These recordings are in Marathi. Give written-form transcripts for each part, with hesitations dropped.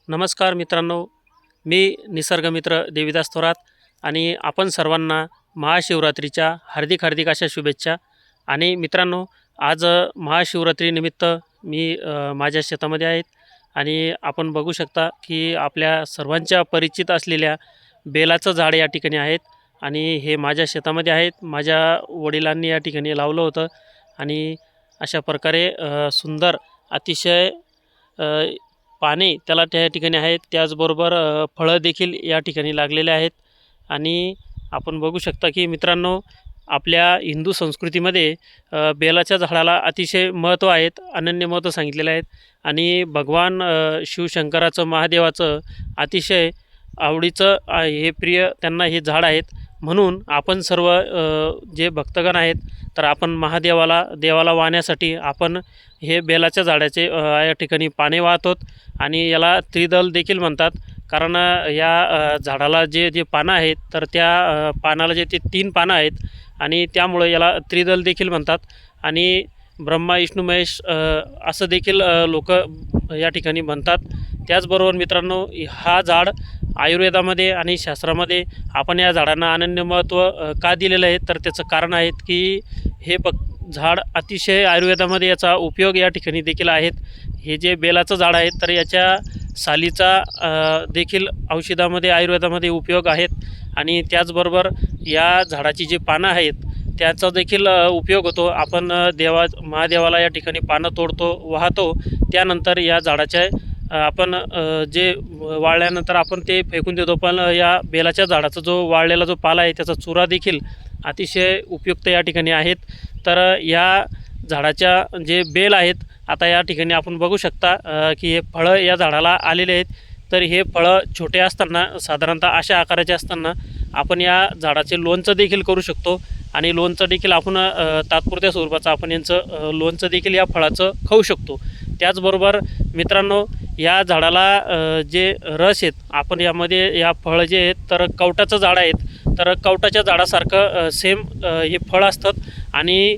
नमस्कार मित्रांनो, मी निसर्गमित्र देविदास थोरात आणि आपण सर्वांना महाशिवरात्रीच्या हार्दिक हार्दिक अशा शुभेच्छा. आणि मित्रांनो, आज महाशिवरात्रीनिमित्त मी माझ्या शेतामध्ये आहेत आणि आपण बघू शकता की आपल्या सर्वांच्या परिचित असलेल्या बेलाचं झाड या ठिकाणी आहेत आणि हे माझ्या शेतामध्ये आहेत. माझ्या वडिलांनी या ठिकाणी लावलं होतं आणि अशा प्रकारे सुंदर अतिशय अ, पाने त्याला त्या ठिकाणी आहेत. त्याचबरोबर फळं देखील या ठिकाणी लागलेले आहेत आणि आपण बघू शकता की मित्रांनो, आपल्या हिंदू संस्कृतीमध्ये बेलाच्या झाडाला अतिशय महत्त्व आहेत, अनन्य महत्त्व सांगितलेलं आहेत आणि भगवान शिवशंकराचं, महादेवाचं अतिशय आवडीचं हे प्रिय त्यांना हे झाड आहेत. म्हणून आपण सर्व जे भक्तगण आहेत, तर आपण देवाला वाहण्यासाठी आपण हे बेलाच्या झाडाचे या ठिकाणी पाने वाहतो आणि याला त्रिदल देखील म्हणतात. कारण या झाडाला जे जे पानं आहेत, तर त्या पानाला जे ते 3 पानं आहेत आणि त्यामुळे याला त्रिदल देखील म्हणतात. आणि ब्रह्मा विष्णू महेश असं देखील लोक या ठिकाणी म्हणतात. त्याचबरोबर मित्रांनो, हा झाड आयुर्वेदामध्ये आणि शास्त्रामध्ये आपण या झाडांना अनन्य महत्त्व का दिलेलं आहे, तर त्याचं कारण आहे की हे झाड अतिशय आयुर्वेदामध्ये याचा उपयोग या ठिकाणी देखील आहेत. हे जे बेलाचं झाड आहे, तर याच्या सालीचा देखील औषधामध्ये, आयुर्वेदामध्ये उपयोग आहेत आणि त्याचबरोबर या झाडाची जी पानं आहेत त्याचा देखील उपयोग होतो. आपण महादेवाला या ठिकाणी पानं तोडतो, वाहतो. त्यानंतर या झाडाच्या आपण जे वाळल्यानंतर आपण ते फेकून देतो, पण या बेलाच्या झाडाचा जो वाळलेला जो पाला आहे त्याचा चुरा देखील अतिशय उपयुक्त या ठिकाणी आहेत. तर या झाडाच्या जे बेल आहेत, आता या ठिकाणी आपण बघू शकता की हे फळं या झाडाला आलेले आहेत. तर हे फळं छोटे असताना, साधारणतः अशा आकाराचे असताना आपण या झाडाचे लोणचं देखील करू शकतो आणि लोणचं देखील आपण तात्पुरत्या स्वरूपाचं आपण यांचं लोणचं देखील या फळाचं खाऊ शकतो. त्याचबरोबर मित्रांनो, या झाडाला जे रस आहेत, आपण यामध्ये या फळं जे आहेत, तर कवटाचं झाड आहेत, तर कवटाच्या झाडासारखं सेम हे फळ असतात आणि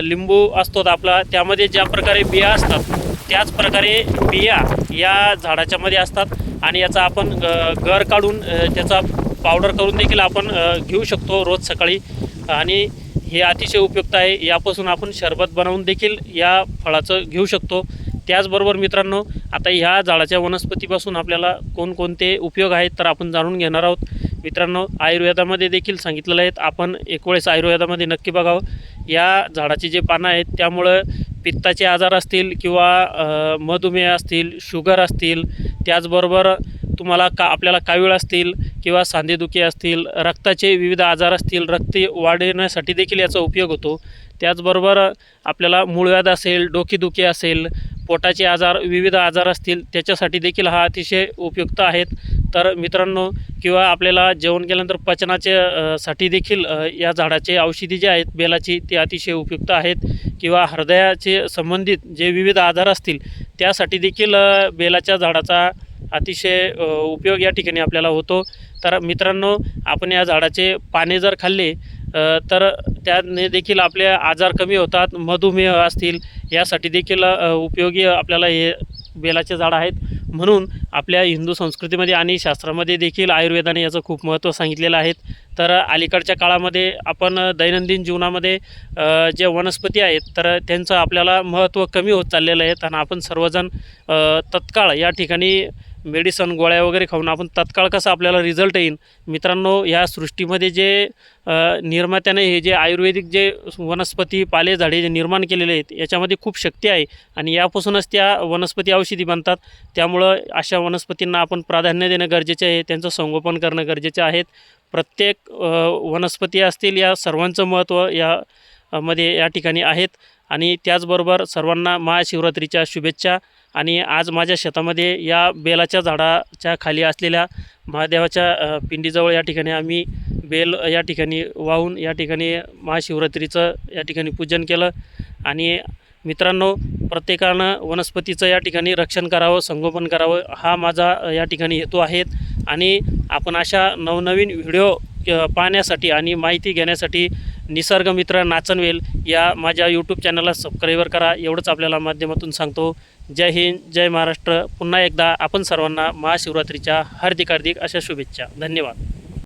लिंबू असतो आपला, त्यामध्ये ज्या प्रकारे बिया असतात त्याच प्रकारे बिया या झाडाच्यामध्ये असतात आणि याचा आपण गर काढून त्याचा पावडर करून देखील आपण घेऊ शकतो रोज सकाळी आणि हे अतिशय उपयुक्त आहे. यापासून आपण शरबत बनवून देखील या फळाचं घेऊ शकतो. त्याचबरोबर मित्रांनो, आता ह्या झाडाच्या वनस्पतीपासून आपल्याला कोणकोणते उपयोग आहेत, तर आपण जाणून घेणार आहोत. मित्रांनो, आयुर्वेदामध्ये देखील सांगितलेलं आहे, आपण एक वेळेस आयुर्वेदामध्ये नक्की बघावं. या झाडाची जे पानं आहेत त्यामुळं पित्ताचे आजार असतील किंवा मधुमेह असतील, शुगर असतील, त्याचबरोबर तुम्हाला आपल्याला कावीळ असतील किंवा सांधेदुखी असतील, रक्ताचे विविध आजार असतील, रक्त वाढवण्यासाठी देखील याचा उपयोग होतो. त्याचबरोबर आपल्याला मूळव्याध असेल, डोकेदुखी असेल, पोटाचे आजार, विविध आजार असतील, त्याच्यासाठी देखील हा अतिशय उपयुक्त आहेत. तर मित्रांनो, किंवा आपल्याला जेवण केल्यानंतर पचनाचे साठी देखील या झाडाचे औषधी जे आहेत बेलाची, ते अतिशय उपयुक्त आहेत. किंवा हृदयाचे संबंधित जे विविध आजार असतील त्यासाठी देखील बेलाच्या झाडाचा अतिशय उपयोग या ठिकाणी आपल्याला होतो. तर मित्रांनो, आपण या झाडाचे पाने जर खाल्ले तर त्याने देखील आपले आजार कमी होतात. मधुमेह असतील यासाठी देखील उपयोगी आपल्याला हे बेलाचे झाड आहेत. म्हणून आपल्या हिंदू संस्कृतीमध्ये आणि शास्त्रामध्ये देखील आयुर्वेदाने याचं खूप महत्त्व सांगितलेलं आहे. तर अलीकडच्या काळामध्ये आपण दैनंदिन जीवनामध्ये जे वनस्पती आहेत, तर त्यांचं आपल्याला महत्त्व कमी होत चाललेलं आहे आणि आपण सर्वजण तत्काळ या ठिकाणी मेडिसन, गोळ्या वगैरे खाऊन आपण तत्काळ कसं आपल्याला रिझल्ट येईल. मित्रांनो, या सृष्टीमध्ये जे निर्मात्याने हे जे आयुर्वेदिक जे वनस्पती, पाले, झाडे जे निर्माण केलेले आहेत, याच्यामध्ये खूप शक्ती आहे आणि यापासूनच त्या वनस्पती औषधी बनतात. त्यामुळं अशा वनस्पतींना आपण प्राधान्य देणं गरजेचे आहे, त्यांचं संगोपन करणं गरजेचे आहेत. प्रत्येक वनस्पती असतील, या सर्वांचं महत्त्व मध्ये या ठिकाणी आहेत. आणि त्याचबरोबर सर्वांना महाशिवरात्रीच्या शुभेच्छा. आणि आज माझ्या शेतामध्ये या बेलाच्या झाडाच्या खाली असलेल्या महादेवाच्या पिंडीजवळ या ठिकाणी आम्ही बेल या ठिकाणी वाहून या ठिकाणी महाशिवरात्रीचं या ठिकाणी पूजन केलं. आणि मित्रांनो, प्रत्येकानं वनस्पतीचं या ठिकाणी रक्षण करावं, संगोपन करावं, हा माझा या ठिकाणी हेतू आहे. आणि आपण अशा नवनवीन व्हिडिओ पाहण्यासाठी आणि माहिती घेण्यासाठी निसर्गमित्र नाचनवेल या माझ्या यूट्यूब चॅनलला सबस्क्राईबर करा, एवढंच आपल्याला माध्यमातून सांगतो. जय हिंद, जय महाराष्ट्र. पुन्हा एकदा आपण सर्वांना महाशिवरात्रीच्या हार्दिक हार्दिक अशा शुभेच्छा. धन्यवाद.